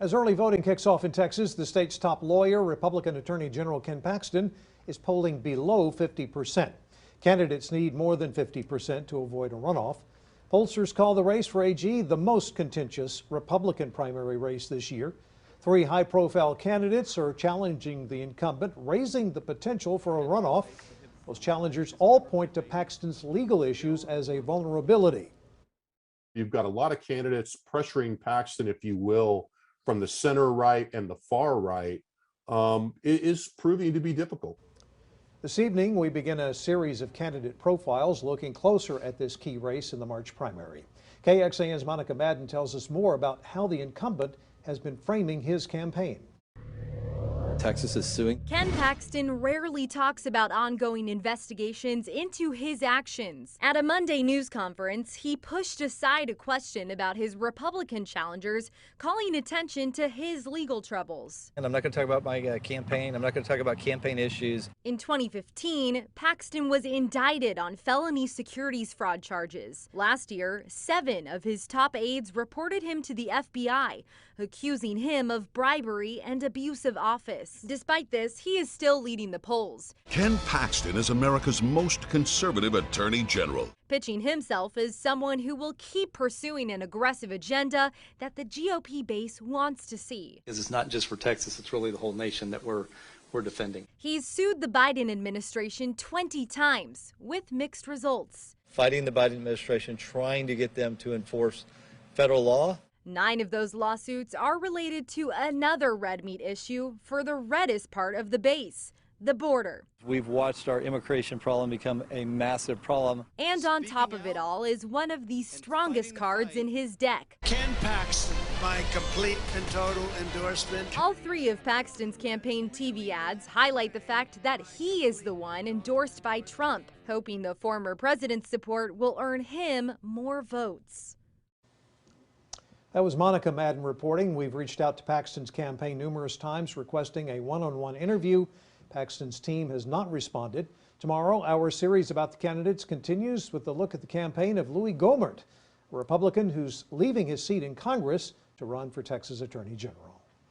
As early voting kicks off in Texas, the state's top lawyer, Republican Attorney General Ken Paxton, is polling below 50%. Candidates need more than 50% to avoid a runoff. Pollsters call the race for AG the most contentious Republican primary race this year. Three high-profile candidates are challenging the incumbent, raising the potential for a runoff. Those challengers all point to Paxton's legal issues as a vulnerability. You've got a lot of candidates pressuring Paxton, if you will, from the center right and the far right. It is proving to be difficult. This evening, we begin a series of candidate profiles looking closer at this key race in the March primary. KXAN's Monica Madden tells us more about how the incumbent has been framing his campaign. Texas is suing. Ken Paxton rarely talks about ongoing investigations into his actions. At a Monday news conference, he pushed aside a question about his Republican challengers, calling attention to his legal troubles. And I'm not going to talk about my campaign. I'm not going to talk about campaign issues. In 2015, Paxton was indicted on felony securities fraud charges. Last year, 7 of his top aides reported him to the FBI, accusing him of bribery and abuse of office. Despite this, he is still leading the polls. Ken Paxton is America's most conservative attorney general, pitching himself as someone who will keep pursuing an aggressive agenda that the GOP base wants to see. Because it's not just for Texas, it's really the whole nation that we're defending. He's sued the Biden administration 20 times with mixed results. Fighting the Biden administration, trying to get them to enforce federal law. 9 of those lawsuits are related to another red meat issue for the reddest part of the base, the border. We've watched our immigration problem become a massive problem. And on top of it all is one of the strongest cards in his deck. Ken Paxton, my complete and total endorsement. All 3 of Paxton's campaign TV ads highlight the fact that he is the one endorsed by Trump, hoping the former president's support will earn him more votes. That was Monica Madden reporting. We've reached out to Paxton's campaign numerous times requesting a one-on-one interview. Paxton's team has not responded. Tomorrow, our series about the candidates continues with a look at the campaign of Louis Gohmert, a Republican who's leaving his seat in Congress to run for Texas Attorney General.